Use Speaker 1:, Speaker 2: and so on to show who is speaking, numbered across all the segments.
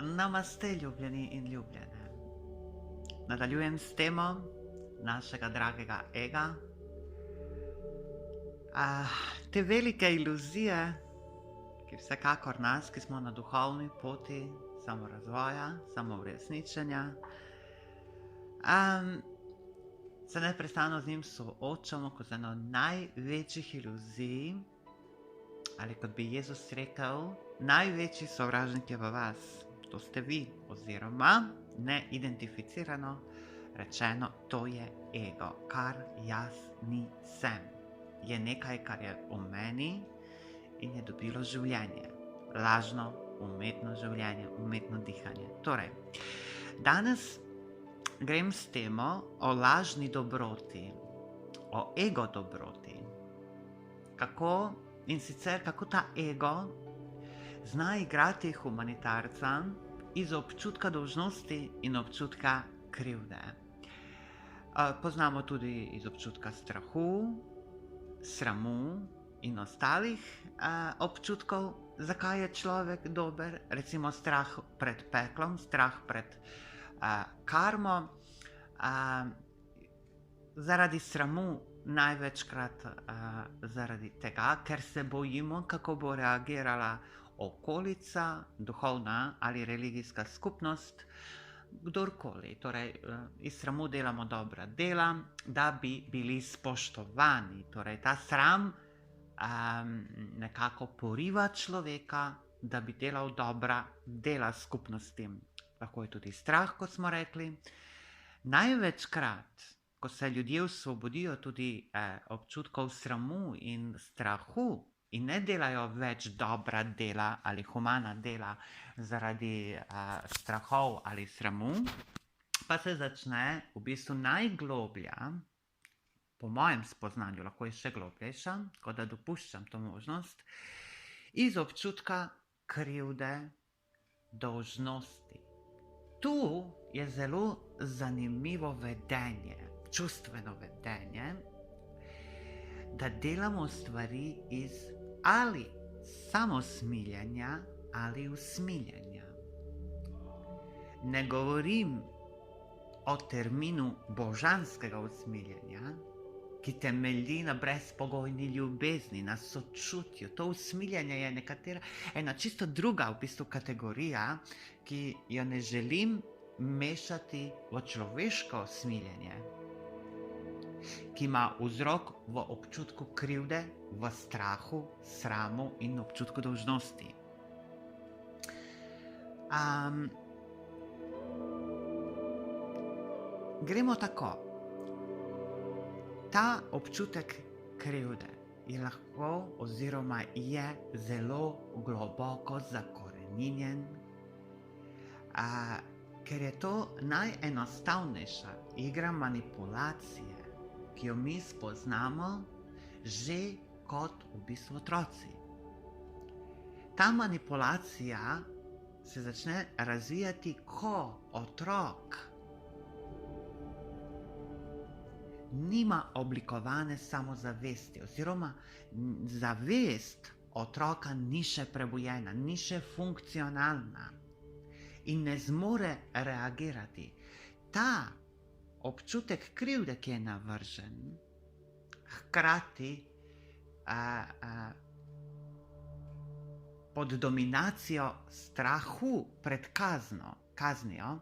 Speaker 1: Namaste, ljubljeni in ljubljene. Nadaljujem s temo našega dragega ega. Te velike iluzije, ki vsekakor nas, ki smo na duhovni poti samorazvoja, samouresničenja, se neprestano z njim soočamo kot eno največjih iluzij, ali kot bi Jezus rekel, največji sovražnik je v vas. To ste vi, oziroma neidentificirano rečeno, to je ego, kar jaz nisem. Je nekaj, kar je v meni in je dobilo življenje. Lažno, umetno življenje, umetno dihanje. Torej, danes grem s temo o lažni dobroti, o ego dobroti. In sicer, kako ta ego zna igrati humanitarca iz občutka dolžnosti in občutka krivde. Poznamo tudi iz občutka strahu, sramu in ostalih občutkov, zakaj je človek dober, recimo strah pred peklom, strah pred karmo, zaradi sramu največkrat zaradi tega, ker se bojimo, kako bo reagirala okolica, duhovna ali religijska skupnost, kdorkoli. Torej, iz sramu delamo dobra dela, da bi bili spoštovani. Torej, ta sram nekako poriva človeka, da bi delal dobra dela skupnosti. Lahko je tudi strah, kot smo rekli. Največkrat, ko se ljudje osvobodijo tudi občutkov sramu in strahu in ne delajo več dobra dela ali humana dela zaradi strahov ali sramu, pa se začne v bistvu najgloblja, po mojem spoznanju, lahko je še globljejša, tako da dopuščam to možnost, iz občutka krivde, dolžnosti. Tu je zelo zanimivo vedenje, čustveno vedenje, da delamo stvari iz ali samosmiljenja ali usmiljenja. Ne govorim o terminu božanskega usmiljenja, ki temelji na brezpogojni ljubezni, na sočutju. To usmiljenje je ena čisto druga v bistvu kategorija, ki jo ne želim mešati v človeško usmiljenje, ki ima vzrok v občutku krivde, v strahu, sramu in občutku dolžnosti. Gremo tako. Ta občutek krivde je lahko oziroma je zelo globoko zakoreninjen, ker je to najenostavnejša igra manipulacije, ki jo mi spoznamo že kot v bistvu otroci. Ta manipulacija se začne razvijati, ko otrok nima oblikovane samozavesti, oziroma zavest otroka ni še prebujena, ni še funkcionalna in ne zmore reagirati. Ta občutek krivde, ki je navržen, hkrati pod dominacijo strahu pred kaznijo,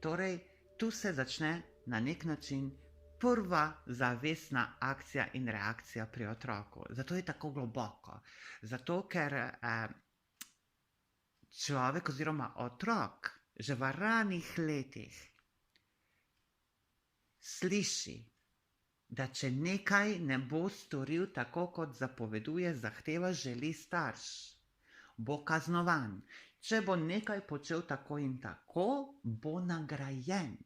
Speaker 1: torej tu se začne na nek način prva zavestna akcija in reakcija pri otroku. Zato je tako globoko. Zato, ker človek oziroma otrok že v ranih letih sliši, da če nekaj ne bo storil tako, kot zapoveduje, zahteva, želi starš, bo kaznovan. Če bo nekaj počel tako in tako, bo nagrajen.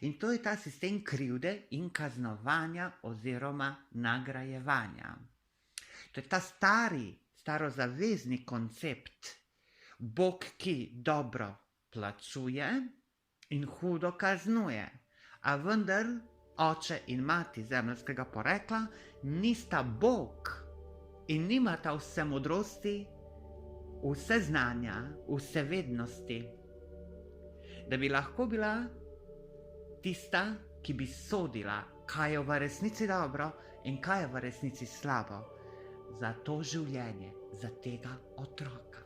Speaker 1: In to je ta sistem krivde in kaznovanja oziroma nagrajevanja. To je ta starozavezni koncept. Bog, ki dobro plačuje in hudo kaznuje, a vendar oče in mati zemeljskega porekla nista Bog in nimata vse modrosti vse znanja, vse vednosti, da bi lahko bila tista, ki bi sodila, kaj je v resnici dobro in kaj je v resnici slabo za to življenje, za tega otroka.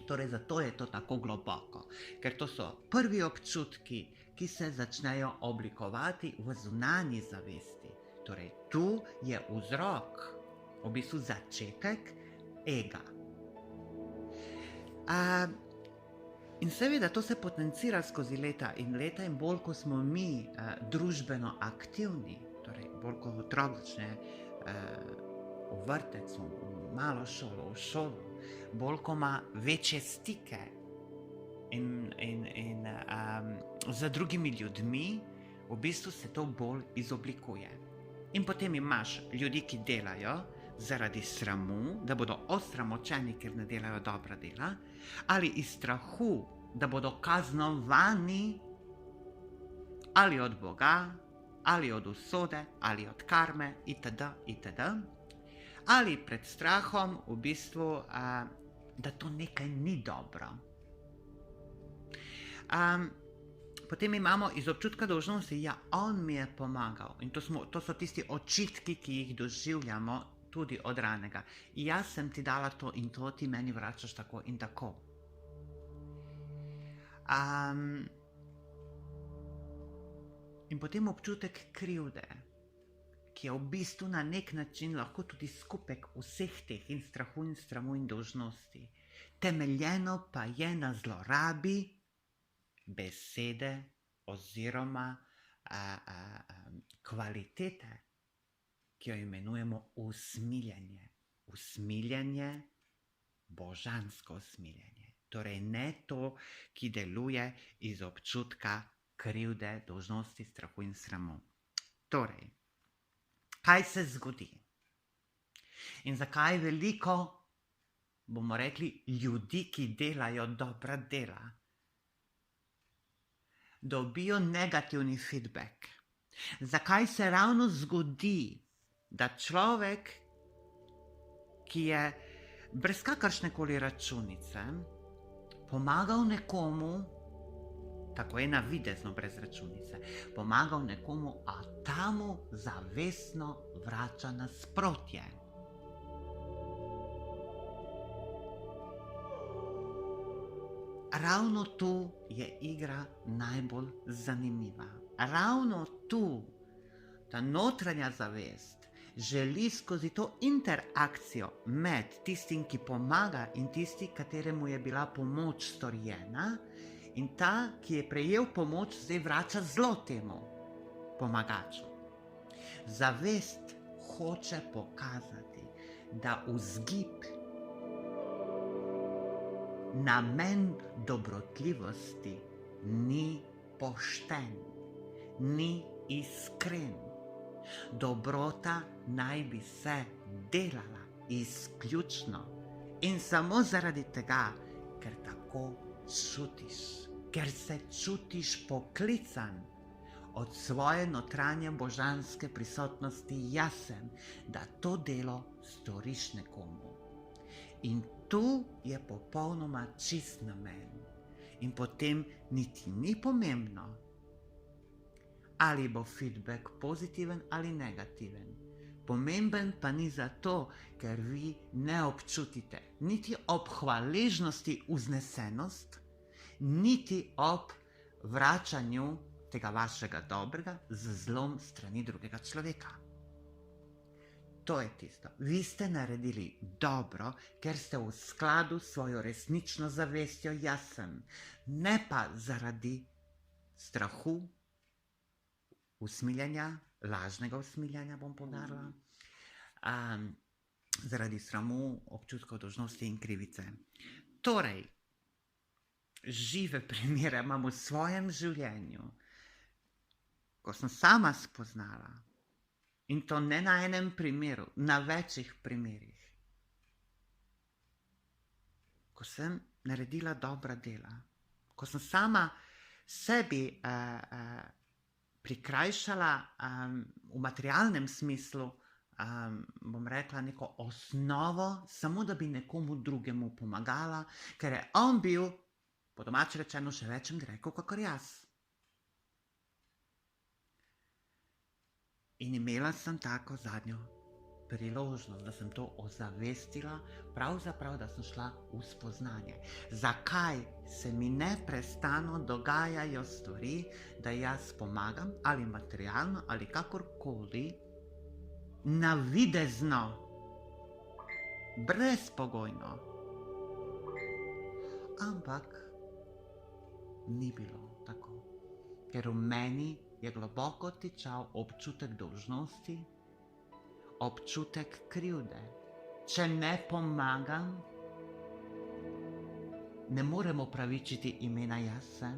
Speaker 1: Torej, zato je to tako globoko, ker to so prvi občutki, ki se začnejo oblikovati v zunanji zavesti. Torej, tu je vzrok, v bistvu začetek ega. In seveda to se potencira skozi leta in bolj, ko smo mi družbeno aktivni, torej bolj, ko otrok začne v vrtec, v malo šolo, v šolo, bolj, ko ima večje stike in z drugimi ljudmi, v bistvu se to bolj izoblikuje. In potem imaš ljudi, ki delajo zaradi sramu, da bodo osramočeni, ker ne delajo dobra dela, ali iz strahu, da bodo kaznovani ali od Boga, ali od usode, ali od karme, itd., itd., ali pred strahom, v bistvu, da to nekaj ni dobro. Potem imamo iz občutka dolžnosti, ja, on mi je pomagal. In to so tisti očitki, ki jih doživljamo tudi od ranega. Jaz sem ti dala to in to, ti meni vračaš tako in tako. In potem občutek krivde, ki je v bistvu na nek način lahko tudi skupek vseh teh in strahu in sramu in dolžnosti. Temeljeno pa je na zlorabi besede oziroma kvalitete, ki jo imenujemo usmiljenje. Usmiljenje, božansko usmiljenje. Torej ne to, ki deluje iz občutka krivde, dolžnosti, strahu in sramu. Torej, kaj se zgodi? In zakaj veliko, bomo rekli, ljudi, ki delajo dobra dela, dobijo negativni feedback? Zakaj se ravno zgodi, da človek, ki je brez kakršnekoli računice pomagal nekomu, tako je navidezno brez računice, pomagal nekomu, a ta mu zavestno vrača nasprotje? Ravno tu je igra najbolj zanimiva. Ravno tu ta notranja zavest želi skozi to interakcijo med tistim, ki pomaga, in tisti, kateremu je bila pomoč storjena, in ta, ki je prejel pomoč, zdaj vrača zlo temu pomagaču. Zavest hoče pokazati, da vzgib, namen dobrotljivosti ni pošten, ni iskren. Dobrota naj bi se delala izključno in samo zaradi tega, ker tako čutiš, ker se čutiš poklican od svoje notranje božanske prisotnosti, jaz sem, da to delo storiš nekomu. In tu je popolnoma čist namen. In potem niti ni pomembno, ali bo feedback pozitiven ali negativen. Pomemben pa ni zato, ker vi ne občutite niti ob hvaležnosti vznesenost, niti ob vračanju tega vašega dobrega z zlom strani drugega človeka. To je tisto. Vi ste naredili dobro, ker ste v skladu s svojo resnično zavestjo, jaz sem. Ne pa zaradi strahu, usmiljenja, lažnega usmiljenja, bom poudarila, zaradi sramu, občutkov dolžnosti in krivice. Torej, žive primere imam v svojem življenju, ko sem sama spoznala, in to ne na enem primeru, na večjih primerih, ko sem naredila dobra dela, ko sem sama sebi prikrajšala v materialnem smislu bom rekla, neko osnovo, samo da bi nekomu drugemu pomagala, ker je on bil, po domače rečeno, še večjem grekel, kakor jaz. In imela sem tako zadnjo priložnost, da sem to ozavestila, pravzaprav, da sem šla v spoznanje. Zakaj se mi neprestano dogajajo stvari, da jaz pomagam, ali materialno, ali kakorkoli, navidezno, brezpogojno. Ampak ni bilo tako, ker v meni je globoko tičal občutek dolžnosti, občutek krivde. Če ne pomagam, ne morem opravičiti imena jaz sem.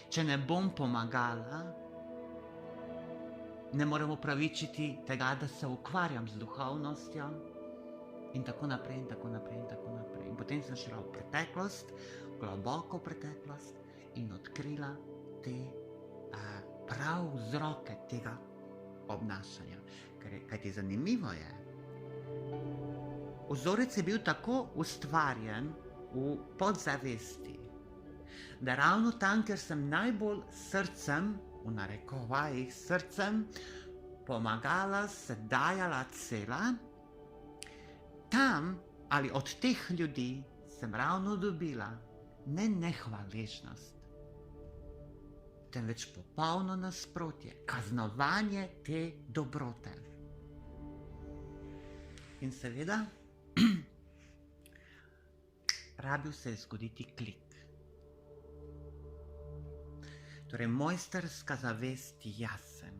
Speaker 1: Če ne bom pomagala, ne morem opravičiti tega, da se ukvarjam z duhovnostjo in tako naprej in tako naprej in tako naprej. In potem sem šla v preteklost, globoko preteklost in odkrila te prav vzroke tega obnašanja. Kajti zanimivo je, vzorec je bil tako ustvarjen v podzavesti, da ravno tam, kjer sem najbolj srcem, v narekovajih srcem, pomagala, se dajala cela, tam ali od teh ljudi sem ravno dobila ne nehvaležnost, temveč popolno nasprotje, kaznovanje te dobrote. In seveda, rabil se je zgoditi klik. Torej, mojsterska zavest jaz sem.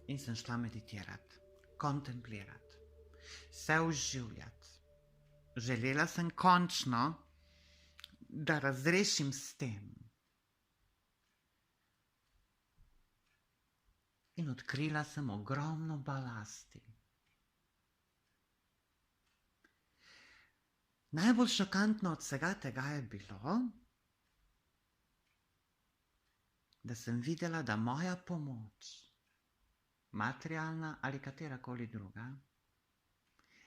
Speaker 1: In sem šla meditirati, kontemplirati, se oživljati. Želela sem končno, da razrešim s tem. In odkrila sem ogromno balasti. Najbolj šokantno od vsega tega je bilo, da sem videla, da moja pomoč, materialna ali katerakoli druga,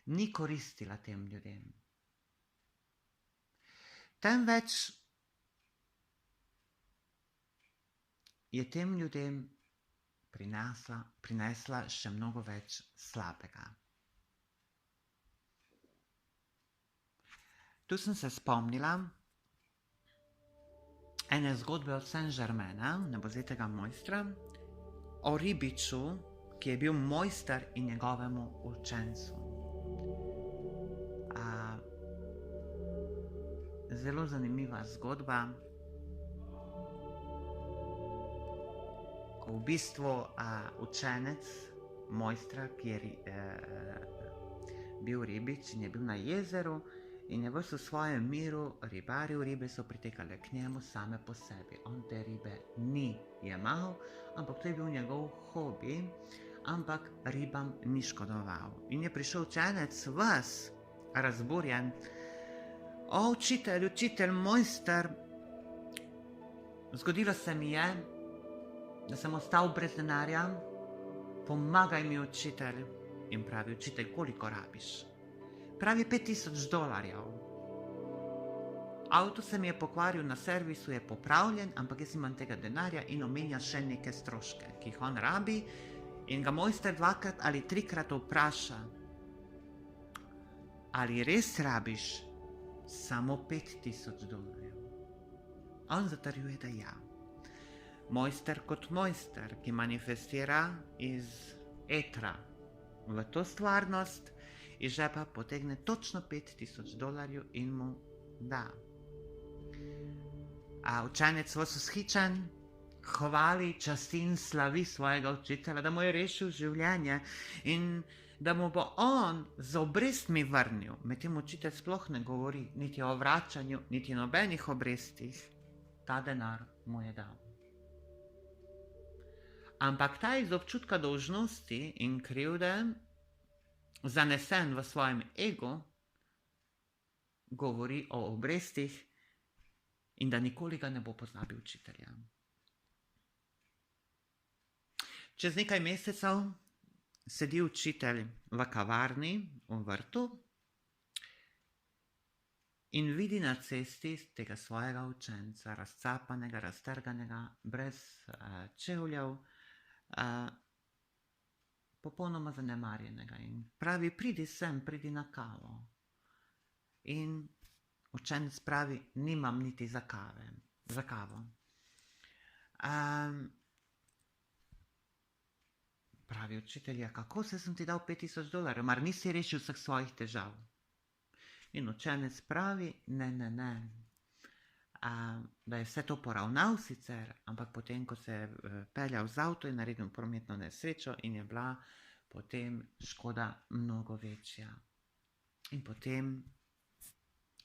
Speaker 1: ni koristila tem ljudem. Temveč je tem ljudem prinesla še mnogo več slabega. Tu sem se spomnila ene zgodbe od Saint-Germaina, nebozitega mojstra, o ribiču, ki je bil mojster in njegovemu učencu. Zelo zanimiva zgodba, ko v bistvu učenec mojstra, ki je bil ribič in je bil na jezeru in je ves v svojem miru ribaril, ribe so pritekale k njemu same po sebi. On te ribe ni jemal, ampak to je bil njegov hobi, ampak ribam ni škodoval. In je prišel učenec ves razburjen: O, učitelj, mojster, zgodilo se mi je, da sem ostal brez denarja, pomagaj mi, učitelj. In pravi: učitelj, koliko rabiš? Pravi: $5000. Avto se mi je pokvaril, na servisu je popravljen, ampak jaz imam tega denarja, in omenja še neke stroške, ki jih on rabi, in ga mojster 2 ali 3 vpraša: ali res rabiš samo $5000? On zatrjuje, da ja. Mojster kot mojster, ki manifestira iz etra v to stvarnost, iz žepa potegne točno $5000 in mu da. A učenec ves vzhičen hvali, časti in slavi svojega učitelja, da mu je rešil življenje in da mu bo on z obrestmi vrnil. Medtem učitelj sploh ne govori niti o vračanju, niti nobenih obrestih. Ta denar mu je dal. Ampak ta iz občutka dolžnosti in krivde, zanesen v svojem egu, govori o obrestih in da nikoli ga ne bo pozabil učitelja. Čez nekaj mesecev sedi učitelj v kavarni v vrtu in vidi na cesti tega svojega učenca, razcapanega, raztrganega, brez čevljev, popolnoma zanemarjenega in pravi, pridi sem, pridi na kavo. In učenec pravi, nimam niti za kavo. Pravi učitelj, kako se sem ti dal $5000, mar nisi rešil vseh svojih težav? In učenec pravi, ne, da je vse to poravnal sicer, ampak potem, ko se je peljal z avto, je naredil prometno nesrečo in je bila potem škoda mnogo večja. In potem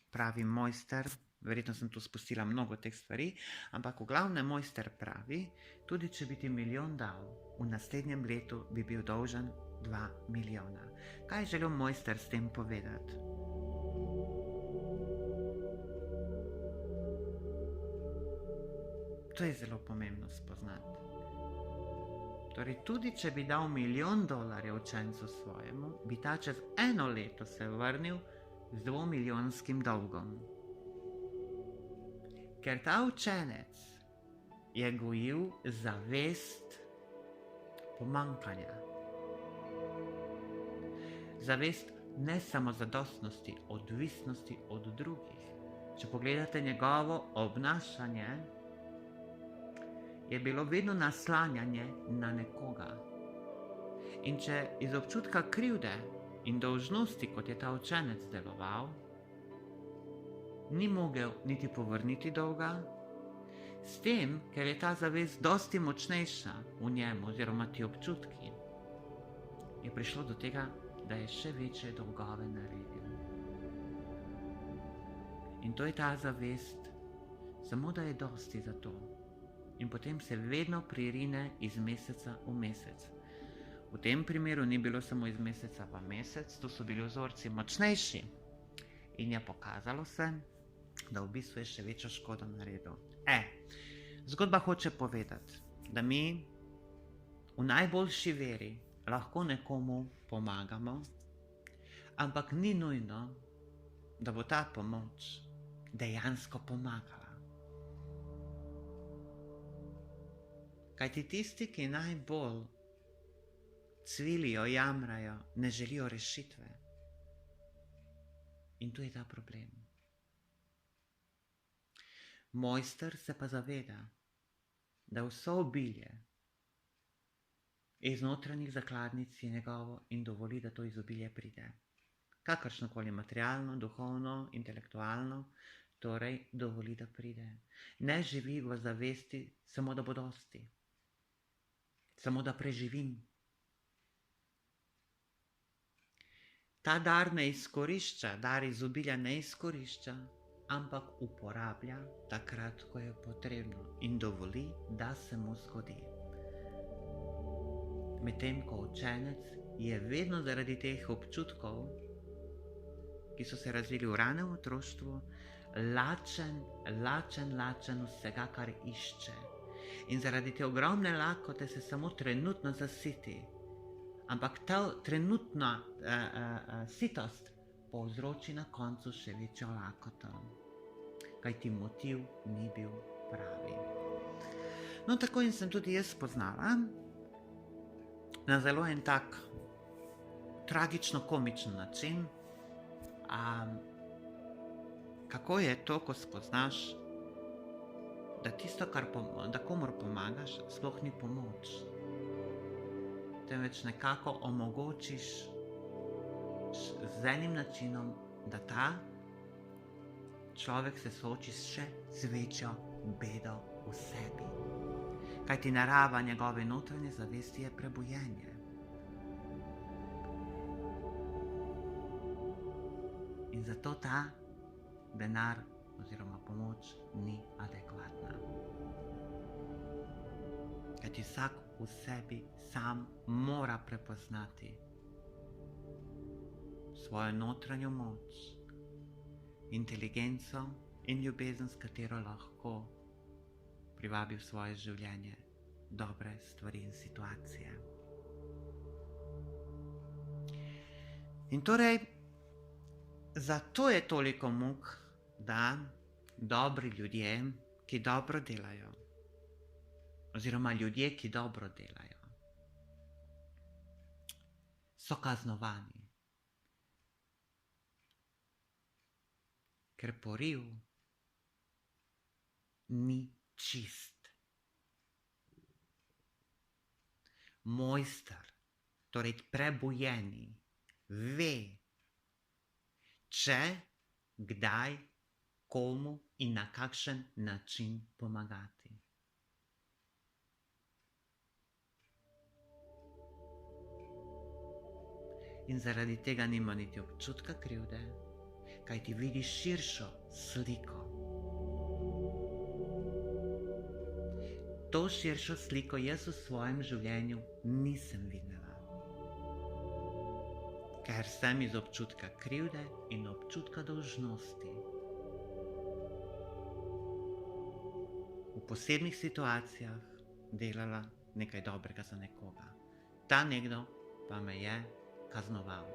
Speaker 1: pravi mojster, verjetno sem tu spustila mnogo teh stvari, ampak v glavnem mojster pravi, tudi če bi ti 1 milijon dal, v naslednjem letu bi bil dolžan 2 milijona. Kaj je želel mojster s tem povedati? To je zelo pomembno spoznati. Torej, tudi če bi dal $1 milijon učencu svojemu, bi ta čez 1 leto se vrnil z 2-milijonskim dolgom. Ker ta učenec je gojil zavest pomanjkanja. Zavest nesamozadostnosti, odvisnosti od drugih. Če pogledate njegovo obnašanje, je bilo vedno naslanjanje na nekoga. In če iz občutka krivde in dolžnosti, kot je ta učenec deloval, ni mogel niti povrniti dolga, s tem, ker je ta zavest dosti močnejša v njemu, oziroma ti občutki, je prišlo do tega, da je še večje dolgove naredil. In to je ta zavest, samo da je dosti za to. In potem se vedno pririne iz meseca v mesec. V tem primeru ni bilo samo iz meseca v mesec, tu so bili vzorci močnejši. In je pokazalo se, da v bistvu je še večjo škodo naredil. Zgodba hoče povedati, da mi v najboljši veri lahko nekomu pomagamo, ampak ni nujno, da bo ta pomoč dejansko pomagala. Kajti tisti, ki najbolj cvilijo, jamrajo, ne želijo rešitve. In tu je ta problem. Mojster se pa zaveda, da vso obilje iz notranjih zakladnic je njegovo in dovoli, da to izobilje pride. Kakršnokoli materialno, duhovno, intelektualno, torej dovoli, da pride. Ne živi v zavesti samo, da bo dosti. Samo da preživim. Ta dar ne izkorišča, dar izobilja ne izkorišča, ampak uporablja takrat, ko je potrebno in dovoli, da se mu zgodi. Medtem ko učenec je vedno zaradi teh občutkov, ki so se razvili v ranem otroštvu, lačen vsega, kar išče. In zaradi te ogromne lakote se samo trenutno zasiti. Ampak ta trenutna sitost povzroči na koncu še večjo lakoto. Kajti motiv ni bil pravi. No, tako in sem tudi jaz spoznala na zelo en tak tragično-komičen način, kako je to, ko spoznaš, da tisto, da komor pomagaš, sploh ni pomoč. Temveč nekako omogočiš z enim načinom, da ta človek se sooči še z večjo bedo v sebi. Kajti narava njegove notranje zavesti je prebujenje. In zato ta denar oziroma pomoč ni adekvatna. Kajti vsak v sebi sam mora prepoznati svojo notranjo moč, inteligenco in ljubezen, s katero lahko privabi v svoje življenje dobre stvari in situacije. In torej, zato je toliko muk, da dobri ljudje, ki dobro delajo, oziroma ljudje, ki dobro delajo, so kaznovani. Ker poriv ni čist. Mojster, torej prebujeni, ve, če, kdaj, komu in na kakšen način pomagati. In zaradi tega nima niti občutka krivde, kaj ti vidiš širšo sliko. To širšo sliko jaz v svojem življenju nisem videla. Ker sem iz občutka krivde in občutka dolžnosti v posebnih situacijah delala nekaj dobrega za nekoga. Ta nekdo pa me je kaznoval.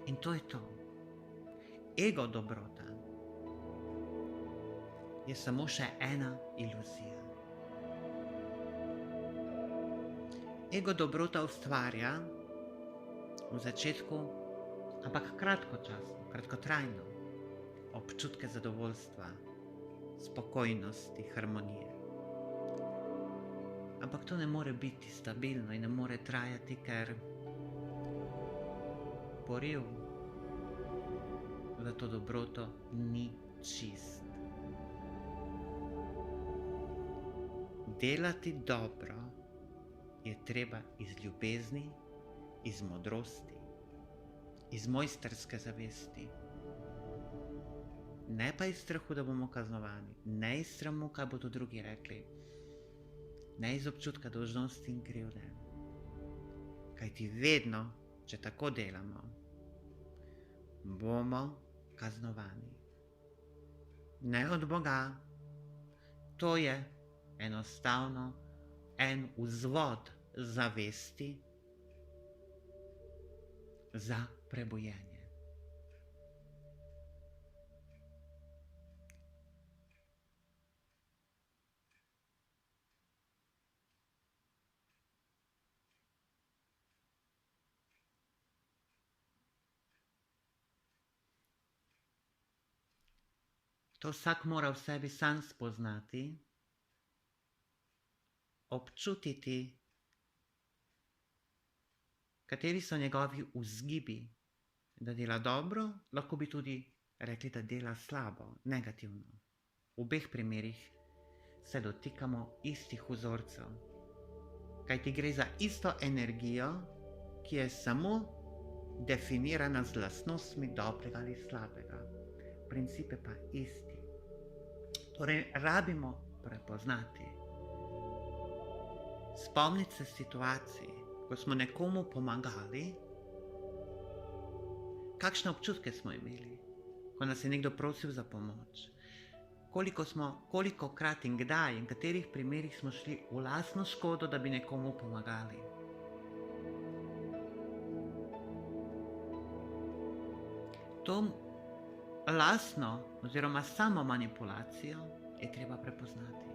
Speaker 1: In to je to. Ego dobrota je samo še ena iluzija. Ego dobrota ustvarja v začetku, ampak kratkočasno, kratkotrajno, občutke zadovoljstva, spokojnosti, harmonije. Ampak to ne more biti stabilno in ne more trajati, ker poriv za to dobroto ni čist. Delati dobro je treba iz ljubezni, iz modrosti, iz mojsterske zavesti. Ne pa iz strahu, da bomo kaznovani, ne iz sramu, kaj bodo drugi rekli, ne iz občutka dolžnosti in krivde. Kajti vedno, če tako delamo, bomo kaznovani. Ne od Boga, to je enostavno en vzvod zavesti za prebujenje. To vsak mora v sebi sam spoznati, občutiti, kateri so njegovi vzgibi, da dela dobro, lahko bi tudi rekli, da dela slabo, negativno. V obeh primerih se dotikamo istih vzorcev, kajti gre za isto energijo, ki je samo definirana z lastnostmi dobrega ali slabega. Principe pa isti. Torej, rabimo prepoznati. Spomniti se situacij, ko smo nekomu pomagali, kakšne občutke smo imeli, ko nas je nekdo prosil za pomoč, kolikokrat in kdaj in v katerih primerih smo šli v lastno škodo, da bi nekomu pomagali. To lastno oziroma samo manipulacijo je treba prepoznati.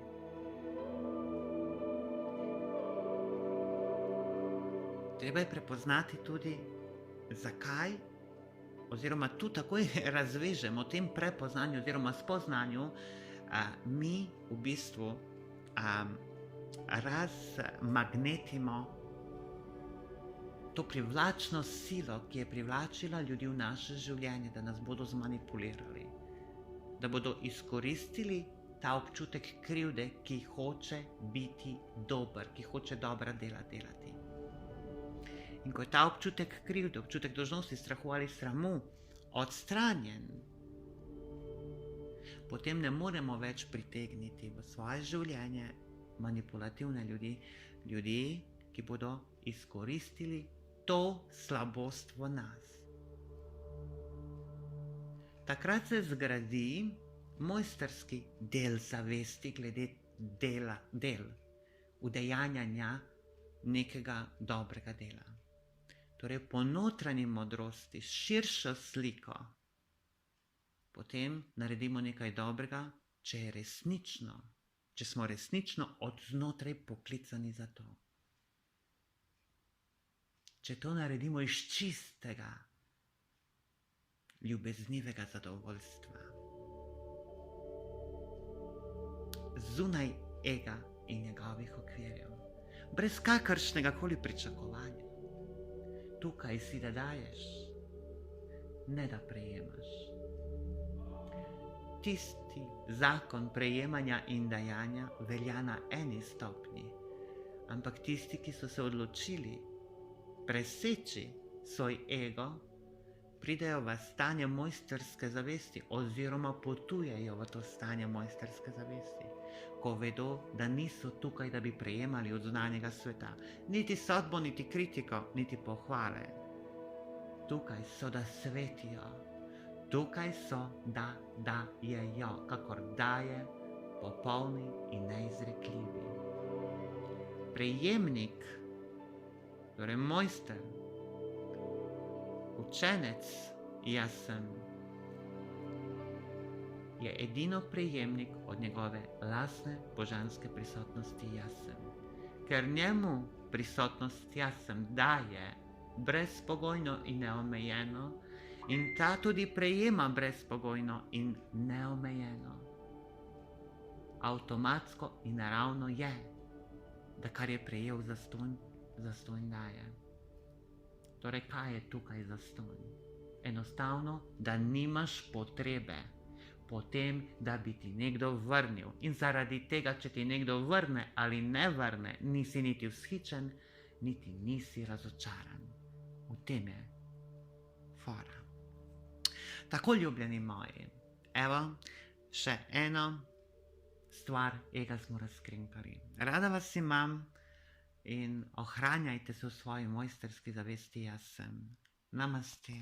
Speaker 1: Treba je prepoznati tudi, zakaj, oziroma tu takoj razvežemo v tem prepoznanju oziroma spoznanju, mi v bistvu razmagnetimo to privlačno silo, ki je privlačila ljudi v naše življenje, da nas bodo zmanipulirali, da bodo izkoristili ta občutek krivde, ki hoče biti dober, ki hoče dobra dela delati. In ko je ta občutek krivde, občutek dolžnosti, strahu ali sramu odstranjen, potem ne moremo več pritegniti v svoje življenje manipulativne ljudi, ki bodo izkoristili to slabost v nas. Takrat se zgradi mojsterski del zavesti glede del udejanjanja nekega dobrega dela. Torej, po notranji modrosti, širšo sliko, potem naredimo nekaj dobrega, če smo resnično od znotraj poklicani za to. Če to naredimo iz čistega, ljubeznivega zadovoljstva, zunaj ega in njegovih okvirjev, brez kakršnega koli pričakovanja. Tukaj si, da daješ, ne da prejemaš. Tisti zakon prejemanja in dajanja velja na eni stopnji, ampak tisti, ki so se odločili preseči svoj ego, pridejo v stanje mojsterske zavesti oziroma potujejo v to stanje mojsterske zavesti, ko vedo, da niso tukaj, da bi prejemali od zunanjega sveta niti sodbo, niti kritiko, niti pohvale. Tukaj so, da svetijo. Tukaj so, da dajejo, kakor daje popolni in neizrekljivi. Prejemnik, torej mojster, učenec, jaz sem, je edino prejemnik od njegove lastne božanske prisotnosti jaz sem. Ker njemu prisotnost jaz sem daje brezpogojno in neomejeno in ta tudi prejema brezpogojno in neomejeno. Avtomatsko in naravno je, da kar je prejel zastonj daje. Torej, kaj je tukaj zastonj? Enostavno, da nimaš potrebe potem, da bi ti nekdo vrnil. In zaradi tega, če ti nekdo vrne ali ne vrne, nisi niti vzhičen, niti nisi razočaran. V tem je fora. Tako, ljubljeni moji, evo, še eno stvar ega smo razkrinkali. Rada vas imam in ohranjajte se v svoji mojsterski zavesti jaz sem. Namaste.